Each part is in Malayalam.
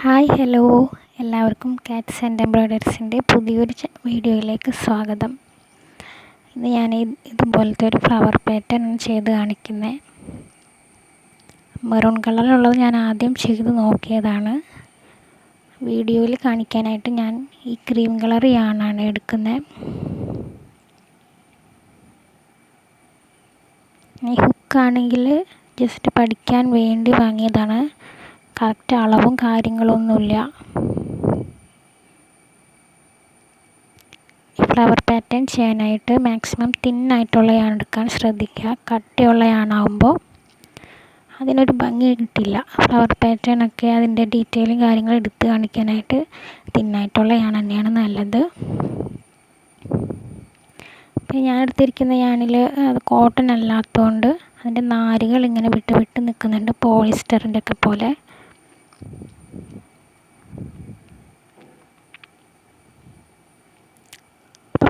ഹായ് ഹലോ എല്ലാവർക്കും കാറ്റ്സ് ആൻഡ് എംബ്രോയ്ഡറീസിൻ്റെ പുതിയൊരു വീഡിയോയിലേക്ക് സ്വാഗതം. ഇന്ന് ഞാൻ ഇതുപോലത്തെ ഒരു ഫ്ലവർ പാറ്റേൺ ചെയ്ത് കാണിക്കുന്നത്. മെറൂൺ കളറിലുള്ളത് ഞാൻ ആദ്യം ചെയ്ത് നോക്കിയതാണ്. വീഡിയോയിൽ കാണിക്കാനായിട്ട് ഞാൻ ഈ ക്രീം കളർ യാണാണ് എടുക്കുന്നത്. ഈ ഹുക്കാണെങ്കിൽ ജസ്റ്റ് പഠിക്കാൻ വേണ്ടി വാങ്ങിയതാണ്. കറക്റ്റ് അളവും കാര്യങ്ങളൊന്നുമില്ല. ഫ്ലവർ പാറ്റേൺ ചെയ്യാനായിട്ട് മാക്സിമം തിന്നായിട്ടുള്ള യാൺ എടുക്കാൻ ശ്രദ്ധിക്കുക. കട്ടിയുള്ള യാണാകുമ്പോൾ അതിനൊരു ഭംഗി കിട്ടില്ല. ഫ്ലവർ പാറ്റേൺ ഒക്കെ അതിൻ്റെ ഡീറ്റെയിലും കാര്യങ്ങളും എടുത്ത് കാണിക്കാനായിട്ട് തിന്നായിട്ടുള്ള യാൺ തന്നെയാണ് നല്ലത്. പിന്നെ ഞാൻ എടുത്തിരിക്കുന്ന യാണിൽ അത് കോട്ടൺ അല്ലാത്തതുകൊണ്ട് അതിൻ്റെ നാരുകൾ ഇങ്ങനെ വിട്ട് വിട്ട് നിൽക്കുന്നുണ്ട്, പോളിസ്റ്ററിൻ്റെ ഒക്കെ പോലെ.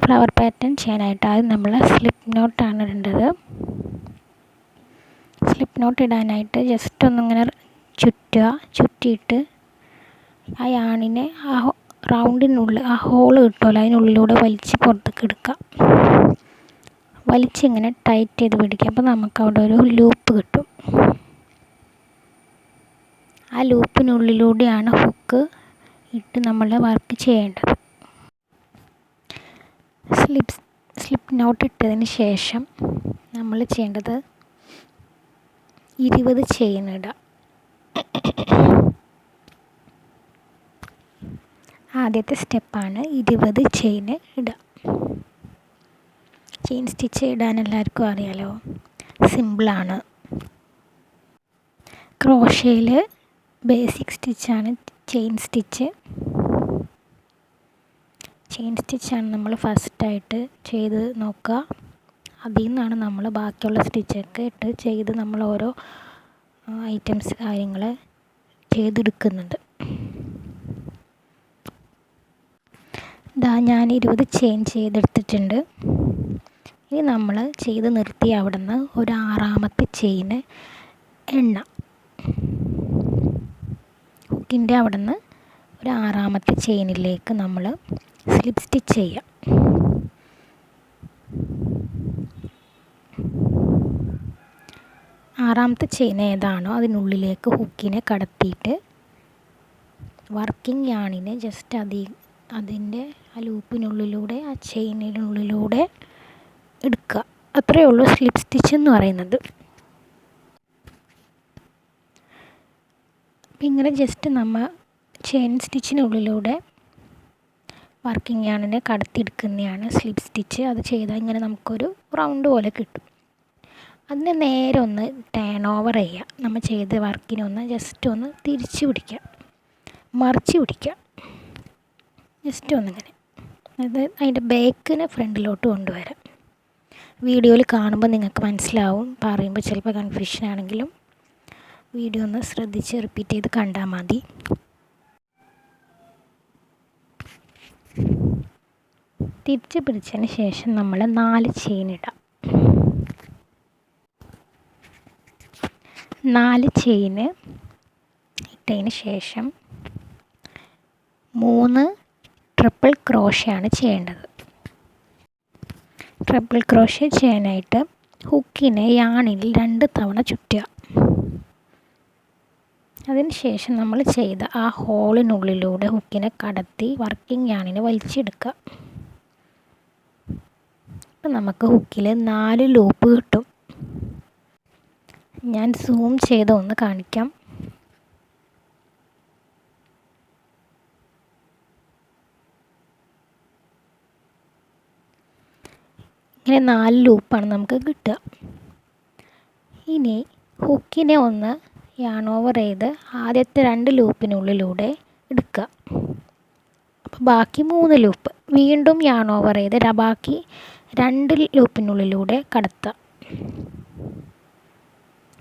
ഫ്ലവർ പാറ്റേൺ ചെയ്യാനായിട്ട് ആദ്യം നമ്മൾ സ്ലിപ്പ് നോട്ടാണ് ഇടേണ്ടത്. സ്ലിപ്പ് നോട്ട് ഇടാനായിട്ട് ജസ്റ്റ് ഒന്നിങ്ങനെ ചുറ്റിയിട്ട് ആ യാണിനെ ആ റൗണ്ടിനുള്ളിൽ ആ ഹോള് കിട്ടുമല്ലോ അതിനുള്ളിലൂടെ വലിച്ച് പുറത്തേക്ക് എടുക്കുക. വലിച്ചിങ്ങനെ ടൈറ്റ് ചെയ്ത് പിടിക്കുക. അപ്പോൾ നമുക്ക് അവിടെ ഒരു ലൂപ്പ് കിട്ടും. ആ ലൂപ്പിനുള്ളിലൂടെയാണ് ഹുക്ക് ഇട്ട് നമ്മൾ വർക്ക് ചെയ്യേണ്ടത്. സ്ലിപ്പ് നോട്ട് ഇട്ടതിന് ശേഷം നമ്മൾ ചെയ്യേണ്ടത് 20 ചെയിൻ ഇടുക. ആദ്യത്തെ സ്റ്റെപ്പാണ് 20 ചെയിൻ ഇടുക. ചെയിൻ സ്റ്റിച്ച് ഇടാൻ എല്ലാവർക്കും അറിയാലോ, സിമ്പിളാണ്. ക്രോഷയിൽ ബേസിക് സ്റ്റിച്ചാണ് ചെയിൻ സ്റ്റിച്ച്. ചെയിൻ സ്റ്റിച്ചാണ് നമ്മൾ ഫസ്റ്റായിട്ട് ചെയ്ത് നോക്കുക. അതിൽ നിന്നാണ് നമ്മൾ ബാക്കിയുള്ള സ്റ്റിച്ചൊക്കെ ഇട്ട് ചെയ്ത് നമ്മൾ ഓരോ ഐറ്റംസ് കാര്യങ്ങൾ ചെയ്തെടുക്കുന്നത്. ഞാൻ 20 ചെയിൻ ചെയ്തെടുത്തിട്ടുണ്ട്. ഇനി നമ്മൾ ചെയ്ത് നിർത്തി അവിടെ നിന്ന് ഒരു 6ാമത്തെ ചെയിന് എണ്ണ ഹുക്കിൻ്റെ അവിടെ നിന്ന് ഒരു 6ാമത്തെ ചെയിനിലേക്ക് നമ്മൾ സ്ലിപ്പ് സ്റ്റിച്ച് ചെയ്യാം. ആറാമത്തെ ചെയിൻ ഏതാണോ അതിനുള്ളിലേക്ക് ഹുക്കിനെ കടത്തിയിട്ട് വർക്കിംഗ് യാണിനെ ജസ്റ്റ് അതിൻ്റെ ആ ലൂപ്പിനുള്ളിലൂടെ ആ ചെയിനിനുള്ളിലൂടെ എടുക്കുക. അത്രയേ ഉള്ളൂ സ്ലിപ്പ് സ്റ്റിച്ച് എന്ന് പറയുന്നത്. അപ്പം ഇങ്ങനെ ജസ്റ്റ് നമ്മൾ ചെയിൻ സ്റ്റിച്ചിനുള്ളിലൂടെ വർക്കിംഗ് യാണിനെ കടത്തിയെടുക്കുന്നതാണ് സ്ലിപ്പ് സ്റ്റിച്ച്. അത് ചെയ്താൽ ഇങ്ങനെ നമുക്കൊരു റൗണ്ട് പോലെ കിട്ടും. അതിനെ നേരെ ഒന്ന് ടേൺ ഓവർ ചെയ്യുക. നമ്മൾ ചെയ്ത വർക്കിനൊന്ന് ജസ്റ്റ് ഒന്ന് തിരിച്ച് പിടിക്കുക, മറിച്ച് പിടിക്കുക. ജസ്റ്റ് ഒന്നിങ്ങനെ അതിൻ്റെ ബാക്കിനെ ഫ്രണ്ടിലോട്ട് കൊണ്ടുവരാം. വീഡിയോയിൽ കാണുമ്പോൾ നിങ്ങൾക്ക് മനസ്സിലാവും, പറയുമ്പോൾ ചിലപ്പോൾ കൺഫ്യൂഷൻ ആണെങ്കിലും വീഡിയോ ഒന്ന് ശ്രദ്ധിച്ച് റിപ്പീറ്റ് ചെയ്ത് കണ്ടാൽ മതി. തിരിച്ച് പിടിച്ചതിന് ശേഷം നമ്മൾ 4 ചെയിൻ ഇടാം. 4 ചെയിന് ഇട്ടതിന് ശേഷം 3 ട്രിപ്പിൾ ക്രോഷയാണ് ചെയ്യേണ്ടത്. ട്രിപ്പിൾ ക്രോഷ ചെയ്യാനായിട്ട് ഹുക്കിനെ യാണിൽ 2 തവണ ചുറ്റുക. അതിന് ശേഷം നമ്മൾ ചെയ്ത ആ ഹോളിനുള്ളിലൂടെ ഹുക്കിനെ കടത്തി വർക്കിംഗ് യാണിനെ വലിച്ചെടുക്കുക. അപ്പം നമുക്ക് ഹുക്കിൽ 4 ലൂപ്പ് കിട്ടും. ഞാൻ സൂം ചെയ്ത് ഒന്ന് കാണിക്കാം. ഇങ്ങനെ 4 ലൂപ്പാണ് നമുക്ക് കിട്ടുക. ഇനി ഹുക്കിനെ ഒന്ന് യാൺ ഓവർ ചെയ്ത് ആദ്യത്തെ 2 ലൂപ്പിനുള്ളിലൂടെ എടുക്കുക. അപ്പോൾ ബാക്കി 3 ലൂപ്പ് വീണ്ടും യാൺ ഓവർ ചെയ്ത് ബാക്കി 2 ലൂപ്പിനുള്ളിലൂടെ കടത്തുക.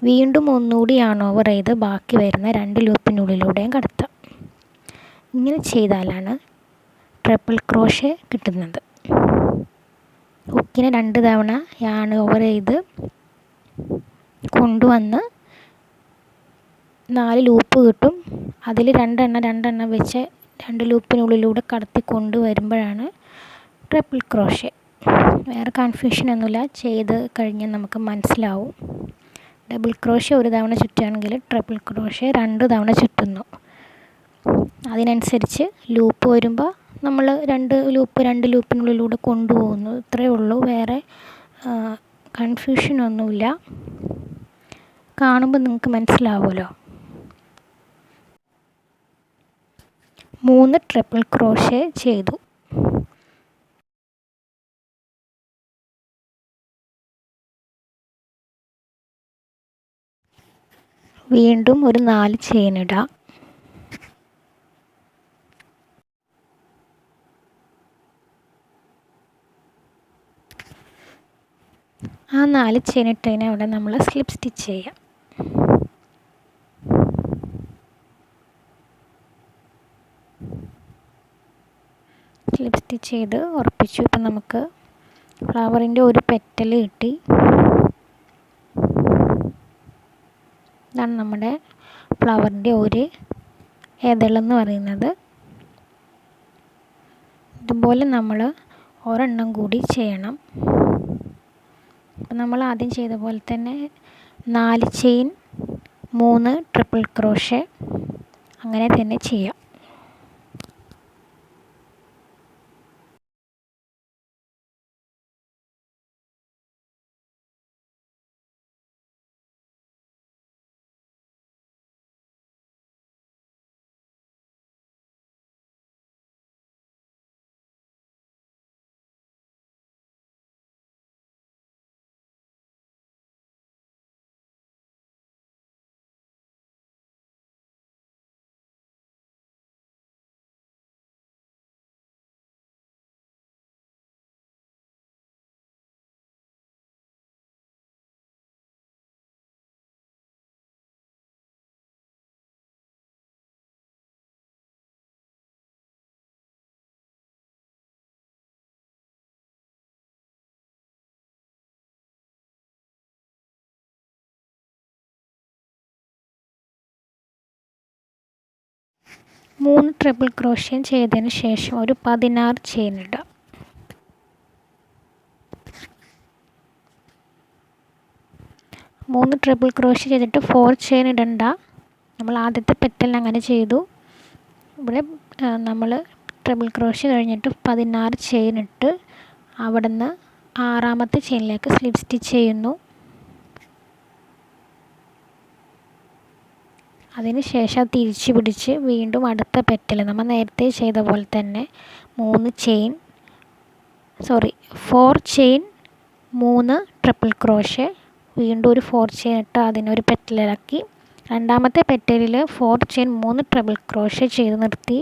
വീണ്ടും ഒന്നുകൂടി യാൺ ഓവർ ചെയ്ത് ബാക്കി വരുന്ന 2 ലൂപ്പിനുള്ളിലൂടെയും കടത്തുക. ഇങ്ങനെ ചെയ്താലാണ് ട്രിപ്പിൾ ക്രോഷേ കിട്ടുന്നത്. ഹുക്കിനെ 2 തവണ യാൺ ഓവർ ചെയ്ത് കൊണ്ടുവന്ന് 4 ലൂപ്പ് കിട്ടും. അതിൽ രണ്ടെണ്ണം വെച്ച് 2 ലൂപ്പിനുള്ളിലൂടെ കടത്തി കൊണ്ടുവരുമ്പോഴാണ് ട്രിപ്പിൾ ക്രോഷേ. വേറെ കൺഫ്യൂഷനൊന്നുമില്ല, ചെയ്ത് കഴിഞ്ഞാൽ നമുക്ക് മനസ്സിലാവും. ഡബിൾ ക്രോഷേ ഒരു തവണ ചുറ്റുകയാണെങ്കിൽ ട്രിപ്പിൾ ക്രോഷേ 2 തവണ ചുറ്റുന്നു. അതിനനുസരിച്ച് ലൂപ്പ് വരുമ്പോൾ നമ്മൾ 2 ലൂപ്പിനുള്ളിലൂടെ കൊണ്ടുപോകുന്നു. ഇത്രയേ ഉള്ളൂ, വേറെ കൺഫ്യൂഷനൊന്നുമില്ല. കാണുമ്പോൾ നിങ്ങൾക്ക് മനസ്സിലാവുമല്ലോ. 3 ട്രിപ്പിൾ ക്രോഷേ ചെയ്തു. വീണ്ടും ഒരു 4 ചെയിൻ ഇടാം. ആ 4 ചെയിൻ ഇട്ടതിനെ അവിടെ നമ്മൾ സ്ലിപ്പ് സ്റ്റിച്ച് ചെയ്യാം. സ്ലിപ്പ് സ്റ്റിച്ച് ചെയ്ത് ഉറപ്പിച്ചു. ഇപ്പം നമുക്ക് ഫ്ലവറിൻ്റെ ഒരു പെറ്റൽ കിട്ടി. ഇതാണ് നമ്മുടെ ഫ്ലവറിൻ്റെ ഒരു ഇതളെന്ന് പറയുന്നത്. ഇതുപോലെ നമ്മൾ ഒരെണ്ണം കൂടി ചെയ്യണം. അപ്പം നമ്മൾ ആദ്യം ചെയ്ത പോലെ തന്നെ 4 ചെയിൻ 3 ട്രിപ്പിൾ ക്രോഷേ അങ്ങനെ തന്നെ ചെയ്യാം. മൂന്ന് ട്രിപ്പിൾ ക്രോഷ്യ ചെയ്തതിന് ശേഷം ഒരു 16 ചെയിൻ ഇടാം. മൂന്ന് ട്രിപ്പിൾ ക്രോഷ്യ ചെയ്തിട്ട് 4 ചെയിൻ ഇടണ്ട. നമ്മൾ ആദ്യത്തെ പെറ്റലിന് അങ്ങനെ ചെയ്തു. ഇവിടെ നമ്മൾ ട്രിപ്പിൾ ക്രോഷ്യ കഴിഞ്ഞിട്ട് 16 ചെയിൻ ഇട്ട് അവിടെ നിന്ന് 6ാമത്തെ ചെയിനിലേക്ക് സ്ലിപ്പ് സ്റ്റിച്ച് ചെയ്യുന്നു. അതിന് ശേഷം തിരിച്ച് പിടിച്ച് വീണ്ടും അടുത്ത പെറ്റൽ നമ്മൾ നേരത്തെ ചെയ്ത പോലെ തന്നെ 4 ചെയിൻ 3 ട്രിപ്പിൾ ക്രോഷ്യ വീണ്ടും ഒരു 4 ചെയിൻ ഇട്ട് അതിനൊരു പെറ്റലിറക്കി. രണ്ടാമത്തെ പെറ്റലിൽ 4 ചെയിൻ 3 ട്രിപ്പിൾ ക്രോഷ്യ ചെയ്ത് നിർത്തി.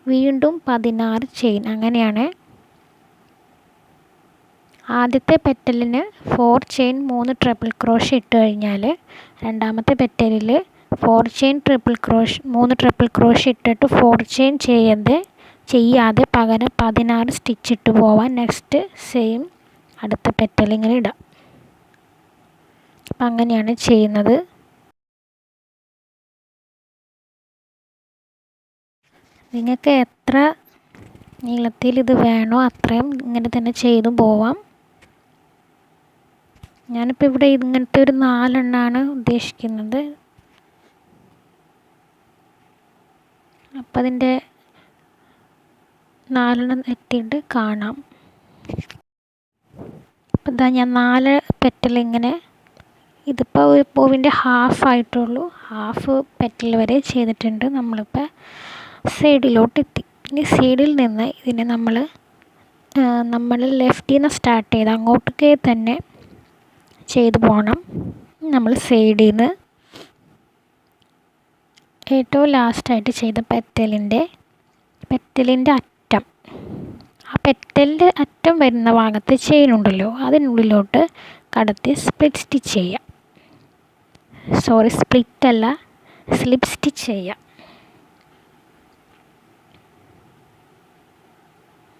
വീണ്ടും 16 ചെയിൻ. അങ്ങനെയാണ് ആദ്യത്തെ പെറ്റലിന് 4 ചെയിൻ 3 ട്രിപ്പിൾ ക്രോഷ്യ ഇട്ട് കഴിഞ്ഞാൽ രണ്ടാമത്തെ പെറ്റലിൽ 4 ചെയിൻ 3 ട്രിപ്പിൾ ക്രോഷ്യ ഇട്ടിട്ട് 4 ചെയിൻ ചെയ്യാതെ പകരം 16 സ്റ്റിച്ച് ഇട്ട് പോവാൻ നെക്സ്റ്റ് സെയിം അടുത്ത പെറ്റലിങ്ങനെ ഇടാം. അപ്പം അങ്ങനെയാണ് ചെയ്യുന്നത്. നിങ്ങൾക്ക് എത്ര നീളത്തിൽ ഇത് വേണോ അത്രയും ഇങ്ങനെ തന്നെ ചെയ്തു പോവാം. ഞാനിപ്പോൾ ഇവിടെ ഇങ്ങനത്തെ ഒരു 4 എണ്ണമാണ് ഉദ്ദേശിക്കുന്നത്. അപ്പം അതിൻ്റെ 4 എണ്ണം എത്തിയിട്ട് കാണാം. അപ്പം ഇതാ ഞാൻ 4 പെറ്റൽ ഇങ്ങനെ, ഇതിപ്പോൾ ഒരു പൂവിൻ്റെ ഹാഫായിട്ടുള്ളൂ, ഹാഫ് പെറ്റൽ വരെ ചെയ്തിട്ടുണ്ട്. നമ്മളിപ്പോൾ സൈഡിലോട്ട് എത്തി. ഇനി സൈഡിൽ നിന്ന് ഇതിനെ നമ്മൾ ലെഫ്റ്റിൽ നിന്ന് സ്റ്റാർട്ട് ചെയ്ത് അങ്ങോട്ടേക്ക് തന്നെ ചെയ്തു പോകണം. നമ്മൾ സൈഡിൽ നിന്ന് ഏറ്റവും ലാസ്റ്റായിട്ട് ചെയ്ത പെറ്റലിൻ്റെ അറ്റം, ആ പെറ്റലിൻ്റെ അറ്റം വരുന്ന ഭാഗത്ത് ചെയിൻ ഉണ്ടല്ലോ അതിനുള്ളിലോട്ട് കടത്തി സ്പ്ലിറ്റ് സ്റ്റിച്ച് ചെയ്യാം. സ്പ്ലിറ്റ് അല്ല, സ്ലിപ്പ് സ്റ്റിച്ച് ചെയ്യാം.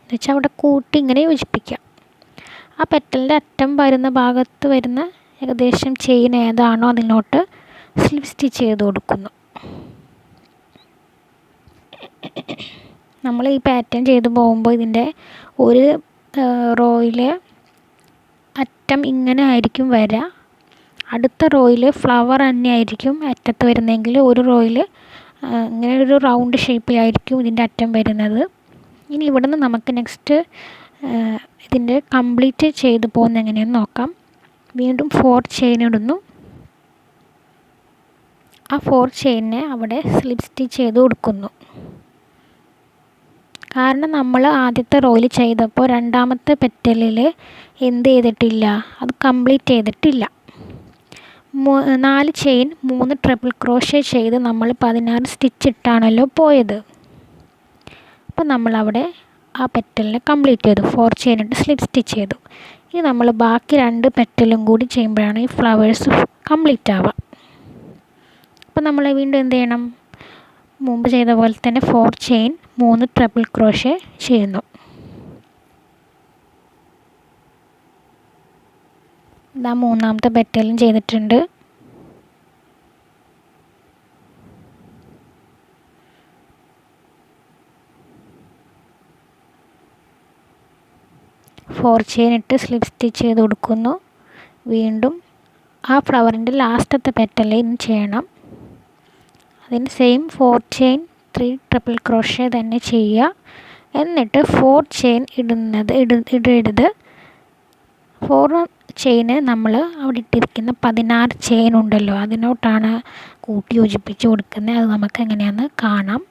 എന്നുവെച്ചാൽ അവിടെ കൂട്ടി ഇങ്ങനെ യോജിപ്പിക്കാം. ആ പെറ്റലിൻ്റെ അറ്റം വരുന്ന ഭാഗത്ത് വരുന്ന ഏകദേശം ചെയിൻ ഏതാണോ അതിലോട്ട് സ്ലിപ്പ് സ്റ്റിച്ച് ചെയ്ത് കൊടുക്കുന്നു. നമ്മൾ ഈ പാറ്റേൺ ചെയ്ത് പോകുമ്പോൾ ഇതിൻ്റെ ഒരു റോയിൽ അറ്റം ഇങ്ങനെ ആയിരിക്കും വരിക, അടുത്ത റോയിൽ ഫ്ലവർ തന്നെ ആയിരിക്കും അറ്റത്ത് വരുന്നതെങ്കിൽ ഒരു റോയിൽ ഇങ്ങനെ ഒരു റൗണ്ട് ഷേപ്പിലായിരിക്കും ഇതിൻ്റെ അറ്റം വരുന്നത്. ഇനി ഇവിടെ നിന്ന് നമുക്ക് നെക്സ്റ്റ് ഇതിൻ്റെ കംപ്ലീറ്റ് ചെയ്ത് പോകുന്നത് എങ്ങനെയെന്ന് നോക്കാം. വീണ്ടും 4 ചെയിൻ ഇടുന്നു. ആ 4 ചെയിനിനെ അവിടെ സ്ലിപ്പ് സ്റ്റിച്ച് ചെയ്ത് കൊടുക്കുന്നു. കാരണം നമ്മൾ ആദ്യത്തെ റോയിൽ ചെയ്തപ്പോൾ രണ്ടാമത്തെ പെറ്റലിൽ എന്ത് ചെയ്തിട്ടില്ല, അത് കംപ്ലീറ്റ് ചെയ്തിട്ടില്ല. 4 ചെയിൻ 3 ട്രിപ്പിൾ ക്രോഷ്യ ചെയ്ത് നമ്മൾ 16 സ്റ്റിച്ച് ഇട്ടാണല്ലോ പോയത്. അപ്പോൾ നമ്മളവിടെ ആ പെറ്റലിനെ കംപ്ലീറ്റ് ചെയ്തു, 4 ചെയിൻ ഇട്ട് സ്ലിപ്പ് സ്റ്റിച്ച് ചെയ്തു. ഇനി നമ്മൾ ബാക്കി 2 പെറ്റലും കൂടി ചെയ്യുമ്പോഴാണ് ഈ ഫ്ലവേഴ്സ് കംപ്ലീറ്റ് ആവുക. അപ്പോൾ നമ്മൾ വീണ്ടും എന്ത് ചെയ്യണം, മുമ്പ് ചെയ്ത പോലെ തന്നെ 4 ചെയിൻ 3 ട്രിപ്പിൾ ക്രോഷ്യ ചെയ്യുന്നു. ഇതാ മൂന്നാമത്തെ പെറ്റലും ചെയ്തിട്ടുണ്ട്. ഫോർ ചെയിൻ ഇട്ട് സ്ലിപ്പ് സ്റ്റിച്ച് ചെയ്ത് കൊടുക്കുന്നു. വീണ്ടും ആ ഫ്ലവറിൻ്റെ ലാസ്റ്റത്തെ പെറ്റൽ ഇനി ചെയ്യണം. അതിന് സെയിം 4 ചെയിൻ 3 ട്രിപ്പിൾ ക്രോഷ്യ തന്നെ ചെയ്യുക. എന്നിട്ട് 4 ചെയിൻ ഇടരുത്. 4 ചെയിന് നമ്മൾ അവിടെ ഇട്ടിരിക്കുന്ന 16 ചെയിൻ ഉണ്ടല്ലോ, അതിനോട്ടാണ് കൂട്ടി യോജിപ്പിച്ച് കൊടുക്കുന്നത്. അത് നമുക്ക് എങ്ങനെയാണെന്ന് കാണാം.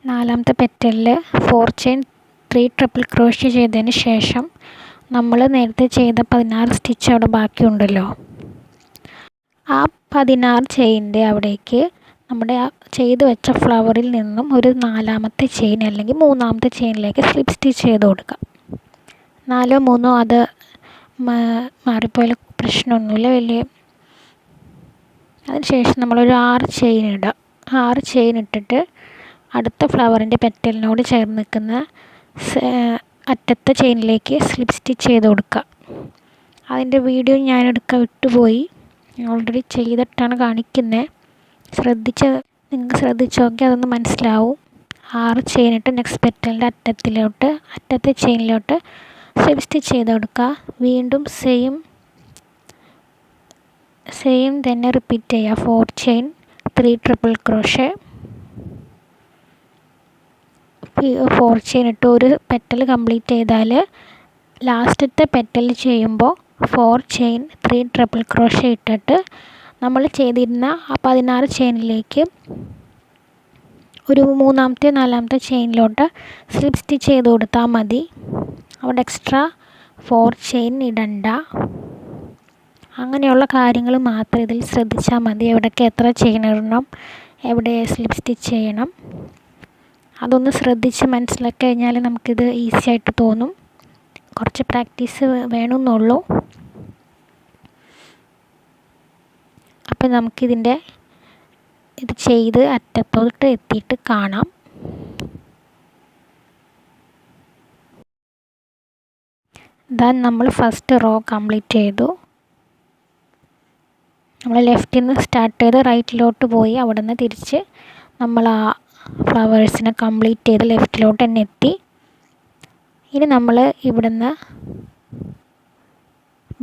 നാലാമത്തെ പെറ്റലിൽ 4 ചെയിൻ 3 ട്രിപ്പിൾ ക്രോഷ്യ ചെയ്തതിന് ശേഷം നമ്മൾ നേരത്തെ ചെയ്ത 16 സ്റ്റിച്ച് അവിടെ ബാക്കിയുണ്ടല്ലോ, ആ 16 ചെയിനിൻ്റെ അവിടേക്ക് നമ്മുടെ ആ ചെയ്ത് വെച്ച ഫ്ലവറിൽ നിന്നും ഒരു 4ാമത്തെ ചെയിൻ അല്ലെങ്കിൽ 3ാമത്തെ ചെയിനിലേക്ക് സ്ലിപ്പ് സ്റ്റിച്ച് ചെയ്ത് കൊടുക്കുക. 4 3 അത് മാറിപ്പോയാൽ പ്രശ്നമൊന്നുമില്ല വലിയ. അതിനുശേഷം നമ്മളൊരു 6 ചെയിൻ ഇടുക. 6 ചെയിൻ ഇട്ടിട്ട് അടുത്ത ഫ്ലവറിൻ്റെ പെറ്റലിനോട് ചേർന്ന് നിൽക്കുന്ന അറ്റത്തെ ചെയിനിലേക്ക് സ്ലിപ്പ് സ്റ്റിച്ച് ചെയ്ത് കൊടുക്കുക. അതിൻ്റെ വീഡിയോ ഞാൻ എടുക്കാൻ വിട്ടുപോയി, ഓൾറെഡി ചെയ്തിട്ടാണ് കാണിക്കുന്നത്. നിങ്ങൾക്ക് ശ്രദ്ധിച്ച് നോക്കി അതൊന്ന് മനസ്സിലാവും. 6 ചെയിൻ ഇട്ട് നെക്സ്റ്റ് പെറ്റലിൻ്റെ അറ്റത്തെ ചെയിനിലോട്ട് സ്ലിപ്പ് സ്റ്റിച്ച് ചെയ്ത് കൊടുക്കുക. വീണ്ടും സെയിം തന്നെ റിപ്പീറ്റ് ചെയ്യുക. 4 ചെയിൻ 3 ട്രിപ്പിൾ ക്രോഷ്യ, 4 ചെയിൻ ഇട്ട് ഒരു പെറ്റൽ കംപ്ലീറ്റ് ചെയ്താൽ ലാസ്റ്റത്തെ പെറ്റൽ ചെയ്യുമ്പോൾ 4 ചെയിൻ 3 ട്രിപ്പിൾ ക്രോഷ്യ ഇട്ടിട്ട് നമ്മൾ ചെയ്തിരുന്ന ആ 16 ചെയിനിലേക്ക് ഒരു 3ാമത്തെ 4ാമത്തെ ചെയിനിലോട്ട് സ്ലിപ്പ് സ്റ്റിച്ച് ചെയ്ത് കൊടുത്താൽ മതി. അവിടെ എക്സ്ട്രാ 4 ചെയിൻ ഇടണ്ട. അങ്ങനെയുള്ള കാര്യങ്ങൾ മാത്രം ഇതിൽ ശ്രദ്ധിച്ചാൽ മതി. എവിടെയൊക്കെ എത്ര ചെയിൻ ഇടണം, എവിടെ സ്ലിപ്പ് സ്റ്റിച്ച് ചെയ്യണം, അതൊന്ന് ശ്രദ്ധിച്ച് മനസ്സിലാക്കി കഴിഞ്ഞാൽ നമുക്കിത് ഈസി ആയിട്ട് തോന്നും. കുറച്ച് പ്രാക്ടീസ് വേണമെന്നുള്ളൂ. അപ്പോൾ നമുക്കിതിൻ്റെ ഇത് ചെയ്ത് അറ്റത്തോട്ട് എത്തിയിട്ട് കാണാം. ദാൻ നമ്മൾ ഫസ്റ്റ് റോ കംപ്ലീറ്റ് ചെയ്തു. നമ്മൾ ലെഫ്റ്റിൽ നിന്ന് സ്റ്റാർട്ട് ചെയ്ത് റൈറ്റിലോട്ട് പോയി അവിടെ നിന്ന് തിരിച്ച് നമ്മൾ ആ ഫ്ലവേഴ്സിനെ കംപ്ലീറ്റ് ചെയ്ത് ലെഫ്റ്റിലോട്ട് തന്നെ എത്തി. ഇനി നമ്മൾ ഇവിടുന്ന്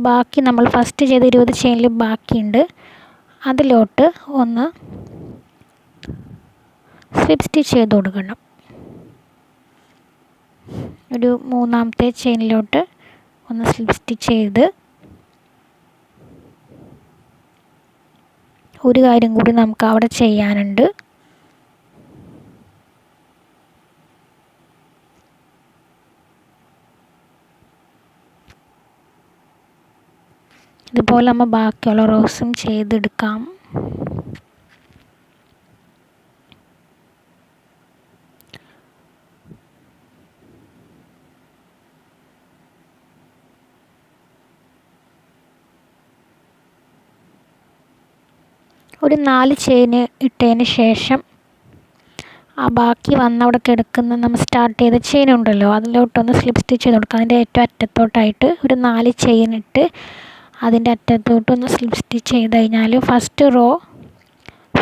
ബാക്കി നമ്മൾ ഫസ്റ്റ് ചെയ്ത 20 ചെയിനിൽ ബാക്കിയുണ്ട്, അതിലോട്ട് ഒന്ന് സ്ലിപ്പ് സ്റ്റിച്ച് ചെയ്ത് കൊടുക്കണം. ഒരു 3ാമത്തെ ചെയിനിലോട്ട് ഒന്ന് സ്ലിപ്പ് സ്റ്റിച്ച് ചെയ്ത് ഒരു കാര്യം കൂടി നമുക്ക് അവിടെ ചെയ്യാനുണ്ട്. ഇതുപോലെ നമ്മൾ ബാക്കിയുള്ള റോസും ചെയ്തെടുക്കാം. ഒരു 4 ചെയിൻ ഇട്ടതിന് ശേഷം ആ ബാക്കി വന്ന അവിടെ കിടക്കുന്ന നമ്മൾ സ്റ്റാർട്ട് ചെയ്ത ചെയിൻ ഉണ്ടല്ലോ അതിലോട്ടൊന്ന് സ്ലിപ്പ് സ്റ്റിച്ച് ചെയ്ത് കൊടുക്കുക. അതിൻ്റെ ഏറ്റവും അറ്റത്തോട്ടായിട്ട് ഒരു 4 ചെയിൻ ഇട്ട് അതിൻ്റെ അറ്റത്തോട്ടൊന്ന് സ്ലിപ്പ് സ്റ്റിച്ച് ചെയ്ത് കഴിഞ്ഞാൽ ഫസ്റ്റ് റോ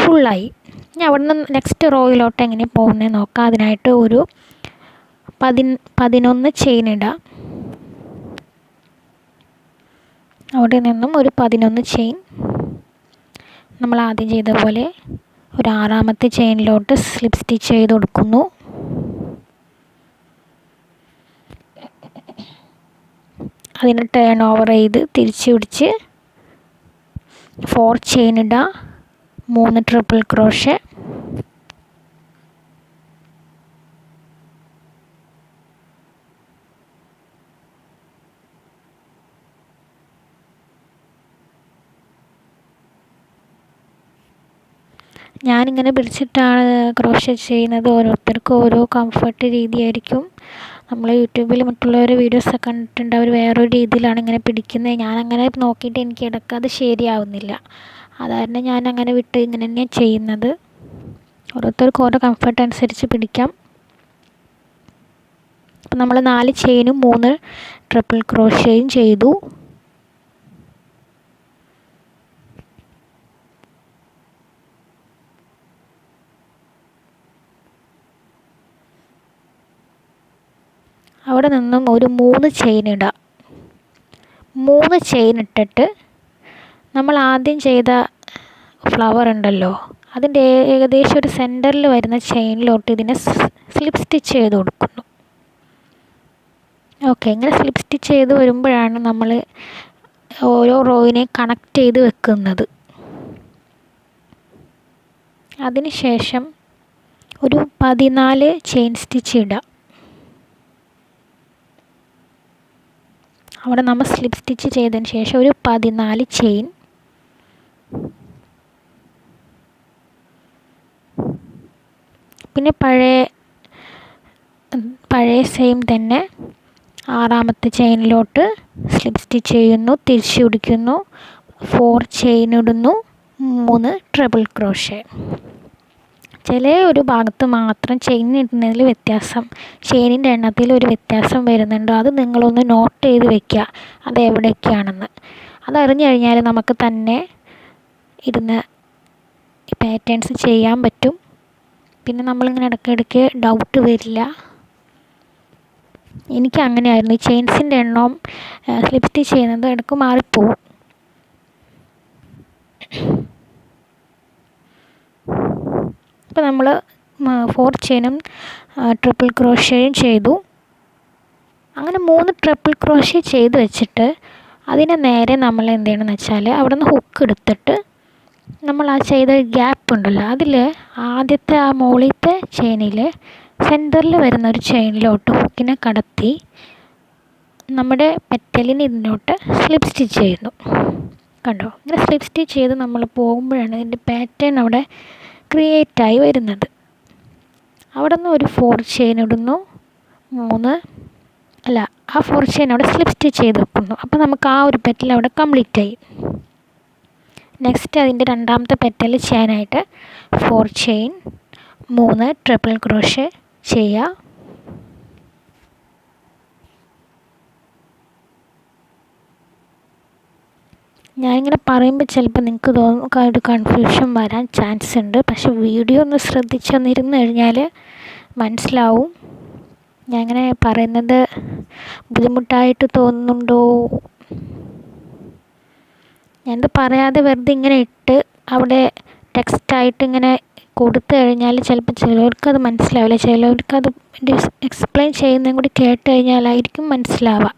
ഫുള്ളായി. ഇനി അവിടെ നിന്ന് നെക്സ്റ്റ് റോയിലോട്ട് എങ്ങനെ പോകുന്നതെന്ന് നോക്കാം. അതിനായിട്ട് ഒരു 11 ചെയിൻ ഇടുക. അവിടെ നിന്നും ഒരു 11 ചെയിൻ നമ്മൾ ആദ്യം ചെയ്ത പോലെ ഒരു 6ാമത്തെ ചെയിനിലോട്ട് സ്ലിപ്പ് സ്റ്റിച്ച് ചെയ്ത് കൊടുക്കുന്നു. അതിന് ടേൺ ഓവർ ചെയ്ത് തിരിച്ച് പിടിച്ച് 4 ചെയിൻ ഇടുക, 3 ട്രിപ്പിൾ ക്രോഷേ. ഞാനിങ്ങനെ പിടിച്ചിട്ടാണ് ക്രോഷേ ചെയ്യുന്നത്. ഓരോരുത്തർക്കും ഓരോ കംഫർട്ട് രീതിയായിരിക്കും. നമ്മൾ യൂട്യൂബിൽ മറ്റുള്ളവരുടെ വീഡിയോസൊക്കെ കണ്ടിട്ടുണ്ട്, അവർ വേറൊരു രീതിയിലാണ് ഇങ്ങനെ പിടിക്കുന്നത്. ഞാനങ്ങനെ നോക്കിയിട്ട് എനിക്ക് ഇടയ്ക്ക് അത് ശരിയാവുന്നില്ല. അതാരണം ഞാനങ്ങനെ വിട്ട് ഇങ്ങനെ തന്നെയാണ് ചെയ്യുന്നത്. ഓരോരുത്തർക്കും ഓരോ കംഫർട്ട് അനുസരിച്ച് പിടിക്കാം. അപ്പം നമ്മൾ 4 ചെയിനും 3 ട്രിപ്പിൾ ക്രോഷേയും ചെയ്തു. അവിടെ നിന്നും ഒരു 3 ചെയിൻ ഇടുക. 3 ചെയിൻ ഇട്ടിട്ട് നമ്മൾ ആദ്യം ചെയ്ത ഫ്ലവർ ഉണ്ടല്ലോ അതിൻ്റെ ഏകദേശം ഒരു സെൻറ്ററിൽ വരുന്ന ചെയിനിലോട്ട് ഇതിനെ സ്ലിപ്പ് സ്റ്റിച്ച് ചെയ്ത് കൊടുക്കുന്നു. ഓക്കെ, ഇങ്ങനെ സ്ലിപ്പ് സ്റ്റിച്ച് ചെയ്ത് വരുമ്പോഴാണ് നമ്മൾ ഓരോ റോയിനെ കണക്ട് ചെയ്ത് വെക്കുന്നത്. അതിനുശേഷം ഒരു 14 ചെയിൻ സ്റ്റിച്ച് ഇടുക. അവിടെ നമ്മൾ സ്ലിപ്പ് സ്റ്റിച്ച് ചെയ്തതിന് ശേഷം ഒരു 14 ചെയിൻ. പിന്നെ പഴയ സെയിം തന്നെ 6ാമത്തെ ചെയിനിലോട്ട് സ്ലിപ്പ് സ്റ്റിച്ച് ചെയ്യുന്നു, തിരിച്ചു പിടിക്കുന്നു, 4 ചെയിൻ ഇടുന്നു, 3 ട്രിപ്പിൾ ക്രോഷേ. ചില ഒരു ഭാഗത്ത് മാത്രം ചെയിൻ ഇടുന്നതിൽ ചെയിനിൻ്റെ എണ്ണത്തിൽ ഒരു വ്യത്യാസം വരുന്നുണ്ട്. അത് നിങ്ങളൊന്ന് നോട്ട് ചെയ്ത് വെക്കുക, അത് എവിടെയൊക്കെയാണെന്ന്. അതറിഞ്ഞു കഴിഞ്ഞാൽ നമുക്ക് തന്നെ ഇരുന്ന് പാറ്റേൺസ് ചെയ്യാൻ പറ്റും. പിന്നെ നമ്മളിങ്ങനെ ഇടയ്ക്കിടയ്ക്ക് ഡൗട്ട് വരില്ല. എനിക്ക് അങ്ങനെയായിരുന്നു. ഈ ചെയിൻസിൻ്റെ എണ്ണവും സ്ലിപ്പ് സ്റ്റിച്ച് ചെയ്യുന്നത് ഇടയ്ക്ക് മാറിപ്പോവും. ഇപ്പോൾ നമ്മൾ 4 ചെയിനും ട്രിപ്പിൾ ക്രോഷേയും ചെയ്തു. അങ്ങനെ 3 ട്രിപ്പിൾ ക്രോഷേ ചെയ്ത് വെച്ചിട്ട് അതിനെ നേരെ നമ്മൾ എന്ത് ചെയ്യണമെന്ന് വെച്ചാൽ അവിടെ നിന്ന് ഹുക്ക് എടുത്തിട്ട് നമ്മൾ ആ ചെയ്ത ഗ്യാപ്പ് ഉണ്ടല്ലോ അതിൽ ആദ്യത്തെ ആ മുകളിലത്തെ ചെയിനിൽ സെൻറ്ററിൽ വരുന്ന ഒരു ചെയിനിലോട്ട് ഹുക്കിനെ കടത്തി നമ്മുടെ പെറ്റലിന് ഇതിലോട്ട് സ്ലിപ്പ് സ്റ്റിച്ച് ചെയ്യുന്നു. കണ്ടോ, ഇങ്ങനെ സ്ലിപ്പ് സ്റ്റിച്ച് ചെയ്ത് നമ്മൾ പോകുമ്പോഴാണ് ഇതിൻ്റെ പാറ്റേൺ അവിടെ ക്രിയേറ്റായി വരുന്നത്. അവിടെ നിന്ന് ഒരു 4 ചെയിൻ ഇടുന്നു, ആ 4 ചെയിൻ അവിടെ സ്ലിപ്പ് സ്റ്റിച്ച് ചെയ്ത് വെക്കുന്നു. അപ്പോൾ നമുക്ക് ആ ഒരു പെറ്റൽ അവിടെ കംപ്ലീറ്റ് ആയി. നെക്സ്റ്റ് അതിൻ്റെ 2ാമത്തെ പെറ്റൽ ചെയ്യാനായിട്ട് 4 ചെയിൻ 3 ട്രിപ്പിൾ ക്രോഷേ ചെയ്യുക. ഞാനിങ്ങനെ പറയുമ്പോൾ ചിലപ്പോൾ നിങ്ങൾക്ക് ഒരു കൺഫ്യൂഷൻ വരാൻ ചാൻസ് ഉണ്ട്. പക്ഷെ വീഡിയോ ഒന്ന് ശ്രദ്ധിച്ചൊന്നിരുന്ന് കഴിഞ്ഞാൽ മനസ്സിലാവും. ഞാൻ ഇങ്ങനെ പറയുന്നത് ബുദ്ധിമുട്ടായിട്ട് തോന്നുന്നുണ്ടോ? ഞാനത് പറയാതെ വെറുതെ ഇങ്ങനെ ഇട്ട് അവിടെ ടെക്സ്റ്റായിട്ട് ഇങ്ങനെ കൊടുത്തു കഴിഞ്ഞാൽ ചിലപ്പോൾ ചിലവർക്കത് മനസ്സിലാവില്ല. ചിലവർക്കത് എക്സ്പ്ലെയിൻ ചെയ്യുന്നതും കൂടി കേട്ട് കഴിഞ്ഞാലായിരിക്കും മനസ്സിലാവുക.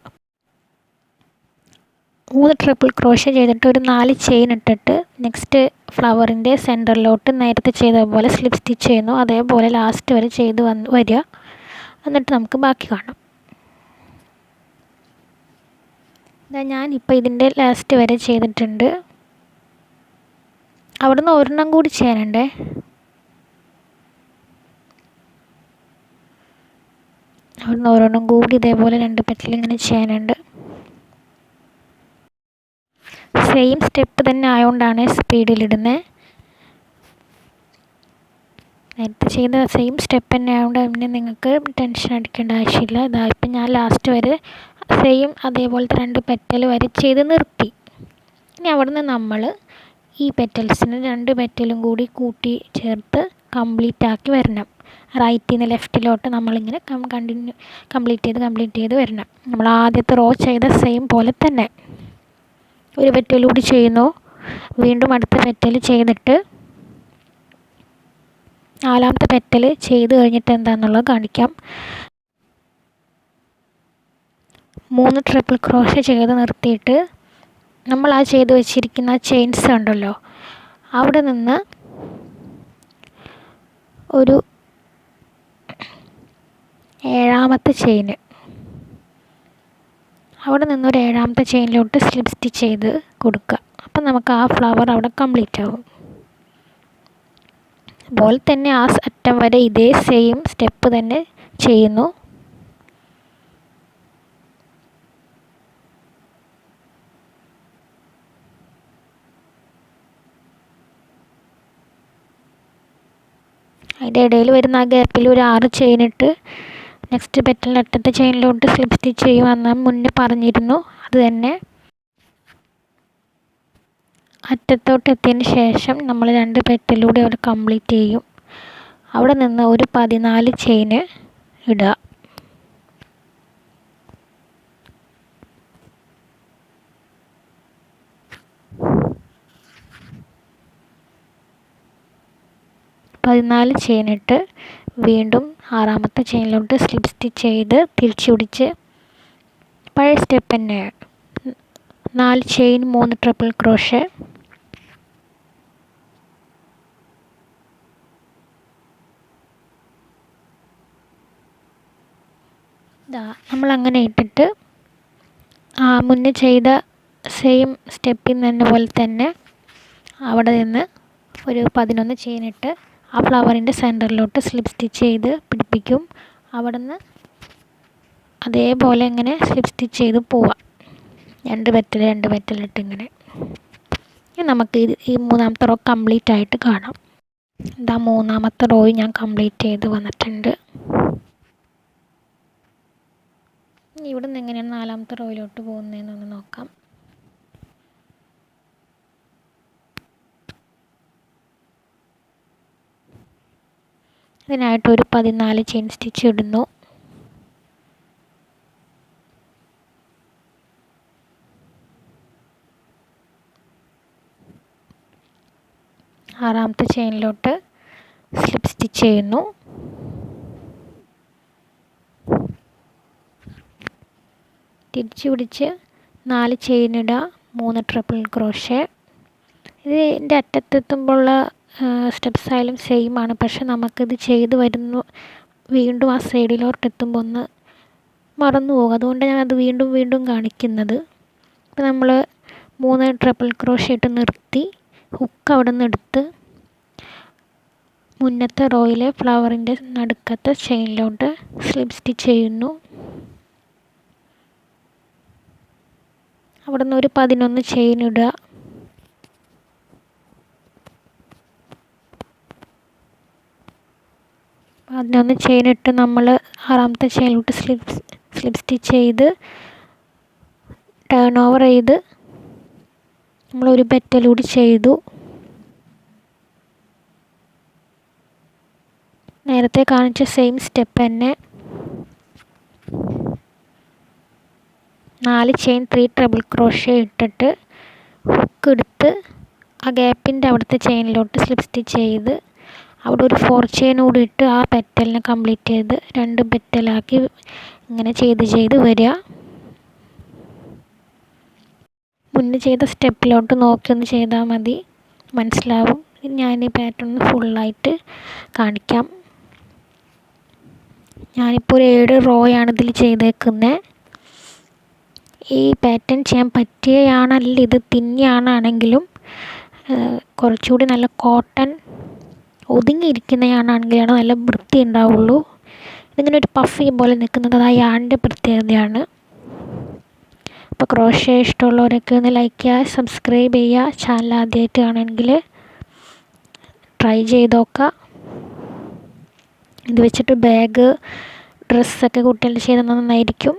3 ട്രിപ്പിൾ ക്രോഷേ ചെയ്തിട്ട് ഒരു 4 ചെയിൻ ഇട്ടിട്ട് നെക്സ്റ്റ് ഫ്ലവറിൻ്റെ സെൻറ്ററിലോട്ട് നേരത്തെ ചെയ്ത പോലെ സ്ലിപ്പ് സ്റ്റിച്ച് ചെയ്യുന്നു. അതേപോലെ ലാസ്റ്റ് വരെ ചെയ്ത് വരിക. എന്നിട്ട് നമുക്ക് ബാക്കി കാണാം. ഞാനിപ്പോൾ ഇതിൻ്റെ ലാസ്റ്റ് വരെ ചെയ്തിട്ടുണ്ട്. അവിടുന്ന് ഒരെണ്ണം കൂടി ചെയ്യാനുണ്ടേ. അവിടുന്ന് ഒരെണ്ണം കൂടി ഇതേപോലെ 2 പെറ്റൽ ഇങ്ങനെ ചെയ്യാനുണ്ട്. സെയിം സ്റ്റെപ്പ് തന്നെ ആയതുകൊണ്ടാണ് സ്പീഡിലിടുന്നത്. നേരത്തെ ചെയ്ത സെയിം സ്റ്റെപ്പ് തന്നെ ആയതുകൊണ്ട് പിന്നെ നിങ്ങൾക്ക് ടെൻഷൻ അടിക്കേണ്ട ആവശ്യമില്ല. ഇപ്പം ഞാൻ ലാസ്റ്റ് വരെ സെയിം അതേപോലത്തെ 2 പെറ്റൽ വരെ ചെയ്ത് നിർത്തി. ഇനി അവിടുന്ന് നമ്മൾ ഈ പെറ്റൽസിന് 2 പെറ്റലും കൂടി കൂട്ടി ചേർത്ത് കംപ്ലീറ്റ് ആക്കി വരണം. റൈറ്റിൽ നിന്ന് ലെഫ്റ്റിലോട്ട് നമ്മളിങ്ങനെ കംപ്ലീറ്റ് ചെയ്ത് വരണം. നമ്മൾ ആദ്യത്തെ റോ ചെയ്ത സെയിം പോലെ തന്നെ ഒരു പെറ്റൽ കൂടി ചെയ്യുന്നു. വീണ്ടും അടുത്ത പെറ്റൽ ചെയ്തിട്ട് 4ാമത്തെ പെറ്റൽ ചെയ്ത് കഴിഞ്ഞിട്ട് എന്താണെന്നുള്ളത് കാണിക്കാം. 3 ട്രിപ്പിൾ ക്രോഷേ ചെയ്ത് നിർത്തിയിട്ട് നമ്മൾ ആ ചെയ്ത് വെച്ചിരിക്കുന്ന ചെയിൻസ് ഉണ്ടല്ലോ, അവിടെ നിന്ന് ഒരു 7ാമത്തെ ചെയിൻ, ചെയിനിലോട്ട് സ്ലിപ്പ് സ്റ്റിച്ച് ചെയ്ത് കൊടുക്കുക. അപ്പം നമുക്ക് ആ ഫ്ലവർ അവിടെ കംപ്ലീറ്റ് ആവും. അതുപോലെ തന്നെ ആ അറ്റം വരെ ഇതേ സെയിം സ്റ്റെപ്പ് തന്നെ ചെയ്യുന്നു. അതിൻ്റെ ഇടയിൽ വരുന്ന ആ ഗ്യാപ്പിൽ ഒരു 6 ചെയിൻ ഇട്ട് നെക്സ്റ്റ് പെറ്റലിൻ്റെ അറ്റത്തെ ചെയിനിലോട്ട് സ്ലിപ്പ് സ്റ്റിച്ച് ചെയ്യുമെന്ന് മുന്നേ പറഞ്ഞിരുന്നു. അത് തന്നെ അറ്റത്തോട്ട് എത്തിയതിന് ശേഷം നമ്മൾ 2 പെറ്റലൂടെ അവിടെ കംപ്ലീറ്റ് ചെയ്യും. അവിടെ നിന്ന് ഒരു 14 ചെയിൻ ഇടുക. ചെയിൻ ഇട്ട് വീണ്ടും 6ാമത്തെ ചെയിനിലോട്ട് സ്ലിപ്പ് സ്റ്റിച്ച് ചെയ്ത് തിരിച്ചു പിടിച്ച് പഴയ സ്റ്റെപ്പ് തന്നെ 4 ചെയിൻ 3 ട്രിപ്പിൾ ക്രോഷേ. നമ്മളങ്ങനെ ഇട്ടിട്ട് മുന്നേ ചെയ്ത സെയിം സ്റ്റെപ്പിൽ നിന്ന് പോലെ തന്നെ അവിടെ നിന്ന് ഒരു 11 ചെയിൻ ഇട്ട് ആ ഫ്ലവറിൻ്റെ സെൻറ്ററിലോട്ട് സ്ലിപ്പ് സ്റ്റിച്ച് ചെയ്ത് പിടിപ്പിക്കും. അവിടെ നിന്ന് അതേപോലെ ഇങ്ങനെ സ്ലിപ്പ് സ്റ്റിച്ച് ചെയ്ത് പോവാം. 2 പെറ്റലിട്ട് ഇങ്ങനെ. നമുക്ക് ഈ 3ാമത്തെ റോ കംപ്ലീറ്റ് ആയിട്ട് കാണാം. 3ാമത്തെ റോ ഞാൻ കംപ്ലീറ്റ് ചെയ്ത് വന്നിട്ടുണ്ട്. ഇവിടെ നിന്ന് എങ്ങനെയാണ് 4ാമത്തെ റോയിലോട്ട് പോകുന്നതെന്നൊന്ന് നോക്കാം. ഇതിനായിട്ട് ഒരു 14 ചെയിൻ സ്റ്റിച്ച് ഇടുന്നു. ആറാമത്തെ ചെയിനിലോട്ട് സ്ലിപ്പ് സ്റ്റിച്ച് ചെയ്യുന്നു. തിരിച്ചു പിടിച്ച് 4 ചെയിൻ ഇടുക, 3 ട്രിപ്പിൾ ക്രോഷേ. ഇതിൻ്റെ അറ്റത്തെത്തുമ്പോഴുള്ള സ്റ്റെപ്സ് ആയാലും സെയിം ആണ്, പക്ഷെ നമുക്കിത് ചെയ്ത് വരുന്നു വീണ്ടും ആ സൈഡിലോട്ട് എത്തുമ്പോൾ ഒന്ന് മറന്നു പോകും. അതുകൊണ്ട് ഞാനത് വീണ്ടും കാണിക്കുന്നത്. ഇപ്പോൾ നമ്മൾ 3 ട്രിപ്പിൾ ക്രോഷേ ഇട്ട് നിർത്തി ഹുക്ക് അവിടെ നിന്ന് എടുത്ത് മുന്നത്തെ റോയിലെ ഫ്ലവറിൻ്റെ നടുക്കത്തെ ചെയിനിലോട്ട് സ്ലിപ്പ് സ്റ്റിച്ച് ചെയ്യുന്നു. അവിടെ നിന്ന് ഒരു 11 ചെയിൻ ഇടുക. ചെയിൻ ഇട്ട് നമ്മൾ ആറാമത്തെ ചെയിനിലോട്ട് സ്ലിപ്പ് സ്റ്റിച്ച് ചെയ്ത് ടേൺ ഓവർ ചെയ്ത് നമ്മളൊരു പെറ്റൽ കൂടി ചെയ്തു. നേരത്തെ കാണിച്ച സെയിം സ്റ്റെപ്പ് തന്നെ 4 ചെയിൻ 3 ട്രിപ്പിൾ ക്രോഷേ ഇട്ടിട്ട് ഹുക്ക് എടുത്ത് ആ ഗ്യാപ്പിൻ്റെ അവിടുത്തെ ചെയിനിലോട്ട് സ്ലിപ്പ് സ്റ്റിച്ച് ചെയ്ത് അവിടെ ഒരു 4 ചെയിൻ കൂടി ഇട്ട് ആ പെറ്റലിനെ കംപ്ലീറ്റ് ചെയ്ത് 2 പെറ്റലാക്കി ഇങ്ങനെ ചെയ്ത് വരിക. മുന്നേ ചെയ്ത സ്റ്റെപ്പിലോട്ട് നോക്കി ഒന്ന് ചെയ്താൽ മതി, മനസ്സിലാവും. ഞാൻ ഈ പാറ്റേൺ ഫുള്ളായിട്ട് കാണിക്കാം. ഞാനിപ്പോൾ ഒരു 7 റോയാണ് ഇതിൽ ചെയ്തേക്കുന്നത്. ഈ പാറ്റേൺ ചെയ്യാൻ പറ്റിയയാണല്ല ഇത് തിന്നിയാണെങ്കിലും കുറച്ചുകൂടി നല്ല കോട്ടൺ ഒതുങ്ങിയിരിക്കുന്നതാണെങ്കിലാണ് നല്ല വൃത്തി ഉണ്ടാവുള്ളൂ. ഇതിങ്ങനെ ഒരു പഫി പോലെ നിൽക്കുന്നത് അത് ആ യാണിൻ്റെ പ്രത്യേകതയാണ്. അപ്പോൾ ക്രോഷേ ഇഷ്ടമുള്ളവരൊക്കെ ഒന്ന് ലൈക്ക് ചെയ്യുക, സബ്സ്ക്രൈബ് ചെയ്യുക. ചാനൽ ആദ്യമായിട്ട് ആണെങ്കിൽ ട്രൈ ചെയ്ത് നോക്കുക. ഇത് വെച്ചിട്ട് ബാഗ് ഡ്രസ്സൊക്കെ കുട്ടികളുടെ ചെയ്താൽ നന്നായിരിക്കും.